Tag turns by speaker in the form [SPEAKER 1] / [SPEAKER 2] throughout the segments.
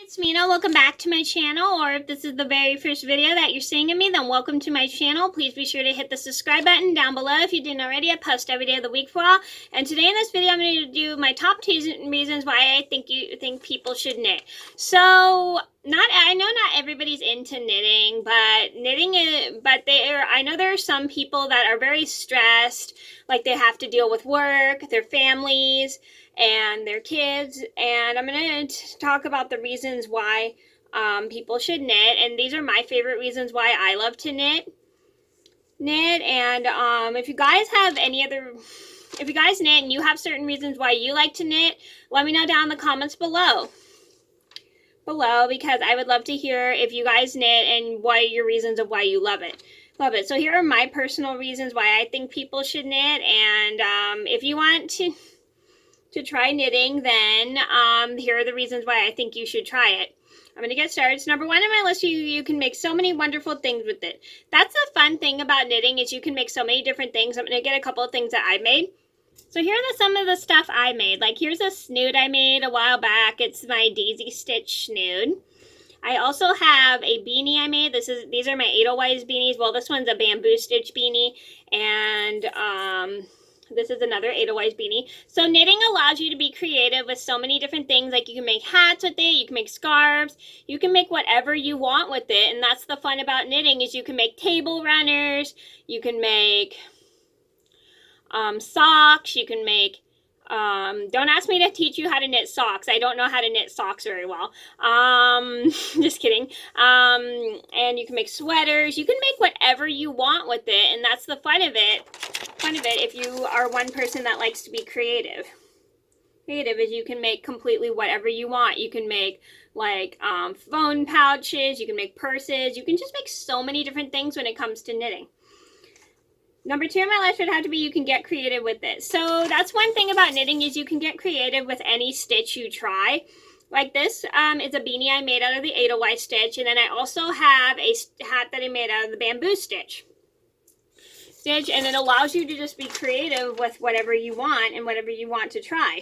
[SPEAKER 1] It's Mena. Welcome back to my channel, or if this is the very first video that you're seeing of me, then welcome to my channel. Please be sure to hit the subscribe button down below if you didn't already. I post every day of the week for all. And today in this video, I'm going to do my top 10 reasons why I think people should knit. So, I know not everybody's into knitting, but I know there are some people that are very stressed, like they have to deal with work, their families, and their kids, and I'm going to talk about the reasons why people should knit, and these are my favorite reasons why I love to knit. And if you guys have if you guys knit and you have certain reasons why you like to knit, let me know down in the comments below, because I would love to hear if you guys knit and what are your reasons of why you love it. So here are my personal reasons why I think people should knit, and if you want to try knitting, then here are the reasons why I think you should try it. I'm going to get started. So number one on my list, you can make so many wonderful things with it. That's the fun thing about knitting, is you can make so many different things. I'm going to get a couple of things that I made. So here are some of the stuff I made. Like here's a snood I made a while back. It's my daisy stitch snood. I also have a beanie I made. These are my Edelweiss beanies. Well, this one's a bamboo stitch beanie, and this is another Edelweiss beanie. So knitting allows you to be creative with so many different things. Like you can make hats with it, you can make scarves, you can make whatever you want with it. And that's the fun about knitting, is you can make table runners, you can make socks, you can make, don't ask me to teach you how to knit socks. I don't know how to knit socks very well. Just kidding. And you can make sweaters, you can make whatever you want with it. And that's the fun of it. If you are one person that likes to be creative is you can make completely whatever you want. You can make like phone pouches, you can make purses, you can just make so many different things when it comes to knitting. Number two on my list would have to be you can get creative with it. So that's one thing about knitting, is you can get creative with any stitch you try. Like this is a beanie I made out of the Edelweiss stitch, and then I also have a hat that I made out of the bamboo stitch. And it allows you to just be creative with whatever you want and whatever you want to try.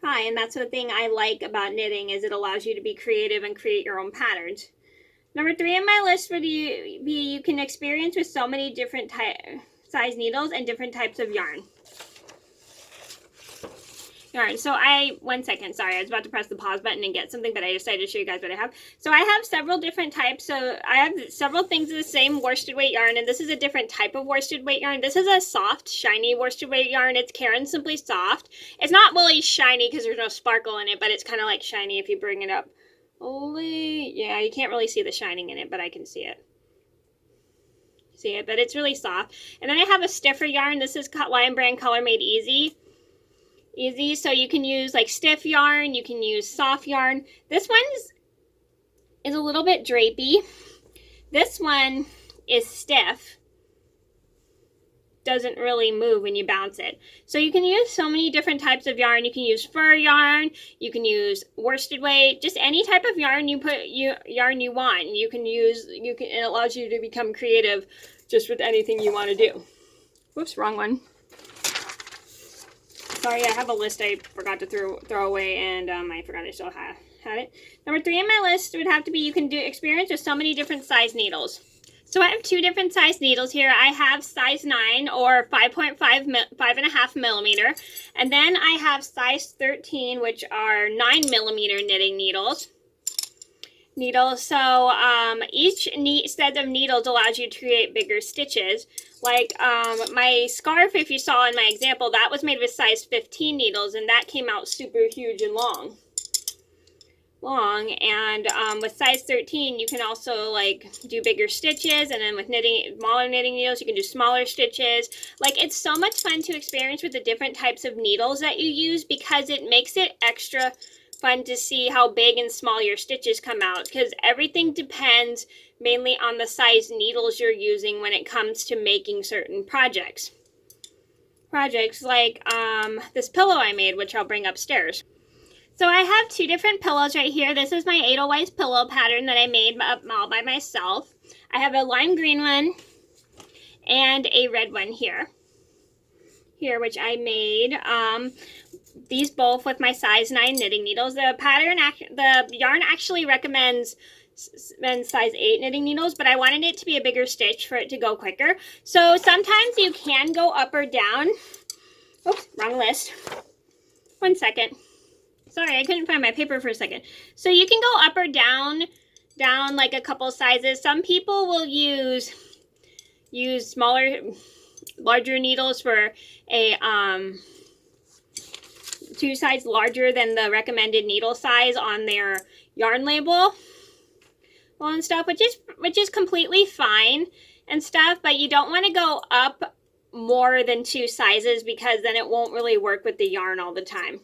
[SPEAKER 1] And that's the thing I like about knitting, is it allows you to be creative and create your own patterns. Number three on my list would be you can experience with so many different size needles and different types of yarn. So one second, sorry, I was about to press the pause button and get something, but I decided to show you guys what I have. So I have several different types. So I have several things of the same worsted weight yarn, and this is a different type of worsted weight yarn. This is a soft, shiny worsted weight yarn. It's Caron Simply Soft. It's not really shiny because there's no sparkle in it, but it's kind of like shiny if you bring it up. Yeah, you can't really see the shining in it, but I can see it. But it's really soft. And then I have a stiffer yarn. This is Lion Brand Color Made Easy. So you can use like stiff yarn, you can use soft yarn. This one is a little bit drapey. This one is stiff. Doesn't really move when you bounce it. So you can use so many different types of yarn. You can use fur yarn, you can use worsted weight, just any type of yarn you want. It allows you to become creative just with anything you want to do. Whoops, wrong one. Sorry, I have a list I forgot to throw away, and I forgot I still had it. Number three on my list would have to be you can experience with so many different size needles. So I have two different size needles here. I have size 9 or 5.5 millimeter, and then I have size 13, which are 9 millimeter knitting needles. So each set of needles allows you to create bigger stitches. Like my scarf, if you saw in my example, that was made with size 15 needles, and that came out super huge and long. And with size 13, you can also like do bigger stitches, and then with smaller knitting needles, you can do smaller stitches. Like, it's so much fun to experience with the different types of needles that you use, because it makes it extra fun to see how big and small your stitches come out, because everything depends mainly on the size needles you're using when it comes to making certain projects like this pillow I made, which I'll bring upstairs. So I have two different pillows right here. This is my Edelweiss pillow pattern that I made all by myself. I have a lime green one and a red one here which I made these both with my size 9 knitting needles. The yarn actually recommends size 8 knitting needles, but I wanted it to be a bigger stitch for it to go quicker. So sometimes you can go up or down. Oops, wrong list. 1 second. Sorry, I couldn't find my paper for a second. So you can go up or down like a couple sizes. Some people will use larger needles for a 2 sizes larger than the recommended needle size on their yarn label, well, and stuff, which is completely fine and stuff. But you don't want to go up more than 2 sizes, because then it won't really work with the yarn all the time,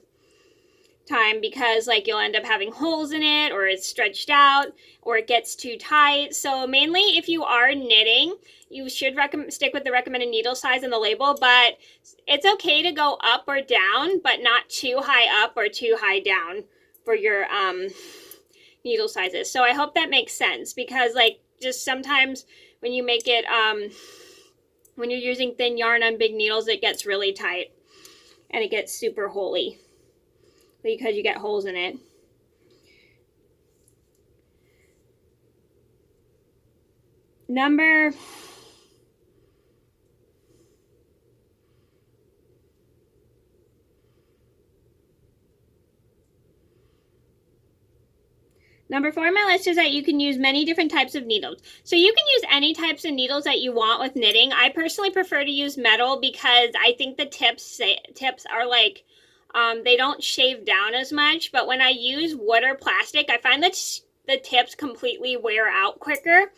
[SPEAKER 1] because like you'll end up having holes in it, or it's stretched out, or it gets too tight. So mainly if you are knitting, you should stick with the recommended needle size in the label, but it's okay to go up or down, but not too high up or too high down for your needle sizes. So I hope that makes sense, because like just sometimes when you make it when you're using thin yarn on big needles, it gets really tight and it gets super holey because you get holes in it. Number 4 on my list is that you can use many different types of needles. So you can use any types of needles that you want with knitting. I personally prefer to use metal because I think the tips are like, they don't shave down as much. But when I use wood or plastic, I find that the tips completely wear out quicker.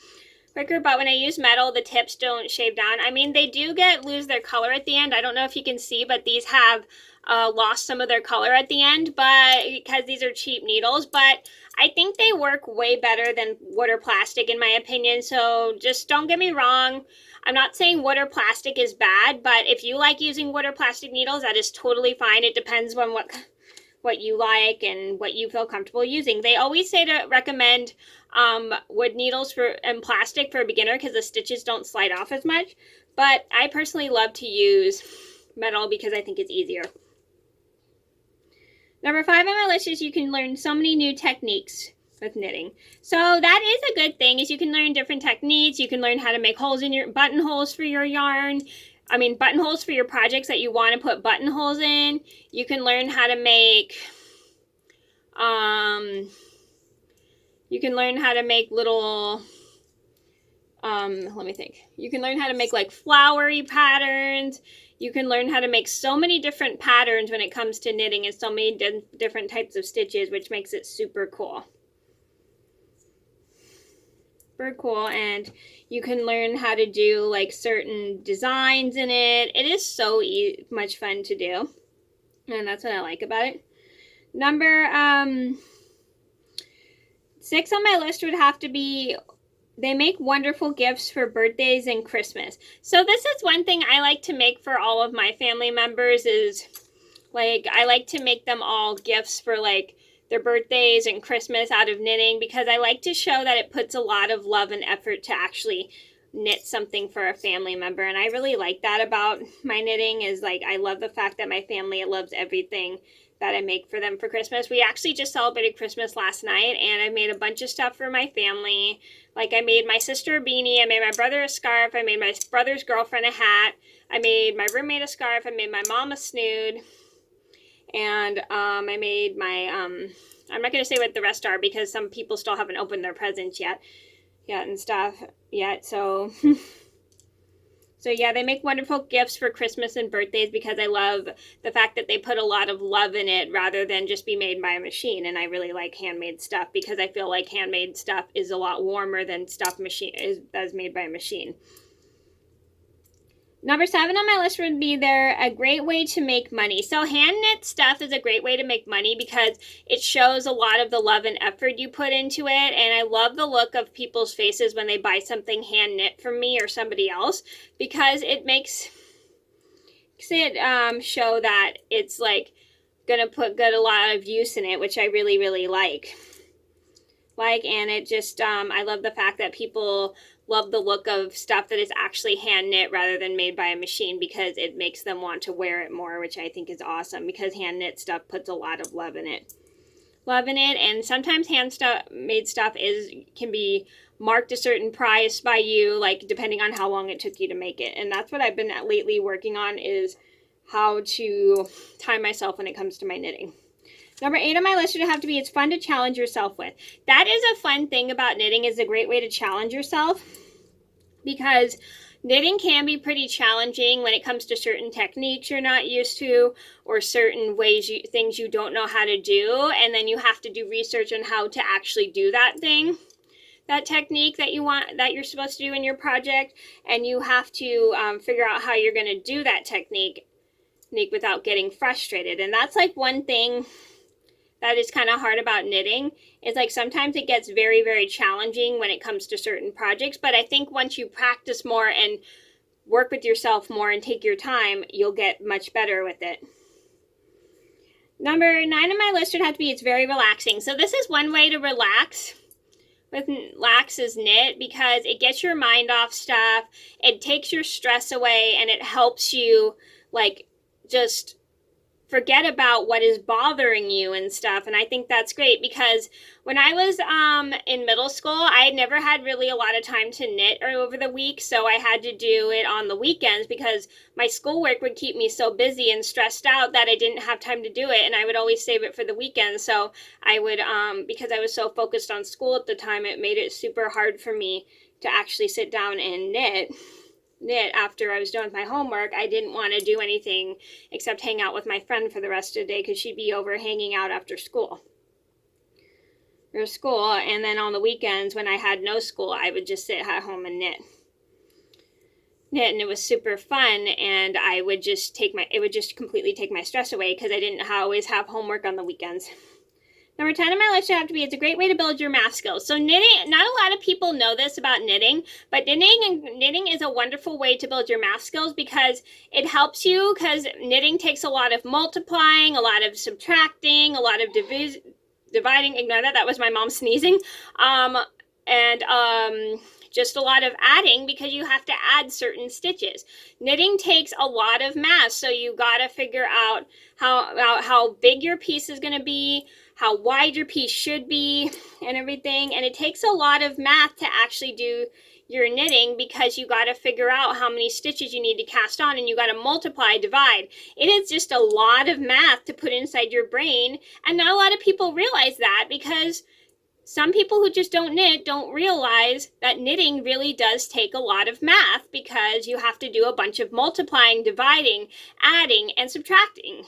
[SPEAKER 1] But when I use metal, the tips don't shave down. I mean, they do lose their color at the end. I don't know if you can see, but these have lost some of their color at the end, but because these are cheap needles. But I think they work way better than wood or plastic, in my opinion. So just don't get me wrong. I'm not saying wood or plastic is bad, but if you like using wood or plastic needles, that is totally fine. It depends on what you like and what you feel comfortable using. They always say to recommend wood needles and plastic for a beginner because the stitches don't slide off as much. But I personally love to use metal because I think it's easier. Number 5 on my list is you can learn so many new techniques with knitting. So that is a good thing, is you can learn different techniques. You can learn how to make holes in your buttonholes for your yarn. I mean, buttonholes for your projects that you want to put buttonholes in. You can learn how to make little let me think. You can learn how to make like flowery patterns. You can learn how to make so many different patterns when it comes to knitting, and so many different types of stitches, which makes it super cool. Super cool. And you can learn how to do like certain designs in it. It is so much fun to do, and that's what I like about it. Number 6 on my list would have to be, they make wonderful gifts for birthdays and Christmas. So this is one thing I like to make for all of my family members, is like I like to make them all gifts for like their birthdays and Christmas out of knitting, because I like to show that it puts a lot of love and effort to actually knit something for a family member. And I really like that about my knitting, is like I love the fact that my family loves everything that I make for them for Christmas. We actually just celebrated Christmas last night, and I made a bunch of stuff for my family. Like I made my sister a beanie, I made my brother a scarf, I made my brother's girlfriend a hat, I made my roommate a scarf, I made my mom a snood, and I made my, I'm not going to say what the rest are because some people still haven't opened their presents yet and stuff yet, so... So yeah, they make wonderful gifts for Christmas and birthdays because I love the fact that they put a lot of love in it rather than just be made by a machine. And I really like handmade stuff because I feel like handmade stuff is a lot warmer than stuff that's made by a machine. Number 7 on my list would be they're a great way to make money. So hand knit stuff is a great way to make money because it shows a lot of the love and effort you put into it. And I love the look of people's faces when they buy something hand knit from me or somebody else, because it makes it show that it's like gonna put a lot of use in it, which I really, really like. And it just, I love the fact that people love the look of stuff that is actually hand knit rather than made by a machine, because it makes them want to wear it more, which I think is awesome, because hand knit stuff puts a lot of love in it. And sometimes made stuff can be marked a certain price by you, like depending on how long it took you to make it. And that's what I've been lately working on, is how to time myself when it comes to my knitting. Number 8 on my list would have to be, it's fun to challenge yourself with. That is a fun thing about knitting, is a great way to challenge yourself, because knitting can be pretty challenging when it comes to certain techniques you're not used to, or certain things you don't know how to do, and then you have to do research on how to actually do that thing, that technique that you're supposed to do in your project, and you have to figure out how you're going to do that technique without getting frustrated. And that's like one thing that is kind of hard about knitting, is like sometimes it gets very, very challenging when it comes to certain projects. But I think once you practice more and work with yourself more and take your time, you'll get much better with it. Number 9 on my list would have to be, it's very relaxing. So this is one way to relax is knit, because it gets your mind off stuff, it takes your stress away, and it helps you like just forget about what is bothering you and stuff. And I think that's great, because when I was in middle school, I had never had really a lot of time to knit over the week, so I had to do it on the weekends, because my schoolwork would keep me so busy and stressed out that I didn't have time to do it, and I would always save it for the weekend. So I would, because I was so focused on school at the time, it made it super hard for me to actually sit down and knit after I was done with my homework. I didn't want to do anything except hang out with my friend for the rest of the day, because she'd be over hanging out after school. And then on the weekends when I had no school, I would just sit at home and knit, and it was super fun, and it would just completely take my stress away, because I didn't always have homework on the weekends. Number 10 on my list would have to be, it's a great way to build your math skills. So knitting, not a lot of people know this about knitting, but knitting is a wonderful way to build your math skills, because it helps you, because knitting takes a lot of multiplying, a lot of subtracting, a lot of dividing. Ignore that, that was my mom sneezing. Just a lot of adding, because you have to add certain stitches. Knitting takes a lot of math, so you gotta figure out how big your piece is gonna be, how wide your piece should be, and everything. And it takes a lot of math to actually do your knitting, because you got to figure out how many stitches you need to cast on, and you got to multiply, divide. It is just a lot of math to put inside your brain, and not a lot of people realize that, because some people who just don't knit don't realize that knitting really does take a lot of math, because you have to do a bunch of multiplying, dividing, adding, and subtracting.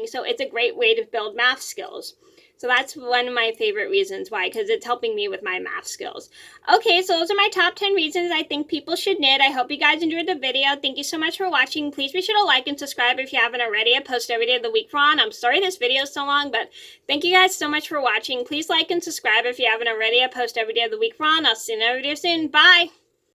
[SPEAKER 1] So it's a great way to build math skills. So that's one of my favorite reasons why, because it's helping me with my math skills. Okay, so those are my top 10 reasons I think people should knit. I hope you guys enjoyed the video. Thank you so much for watching. Please be sure to like and subscribe if you haven't already. I post every day of the week for on. I'm sorry this video is so long, but thank you guys so much for watching. Please like and subscribe if you haven't already. I post every day of the week for on. I'll see you in another video soon. Bye!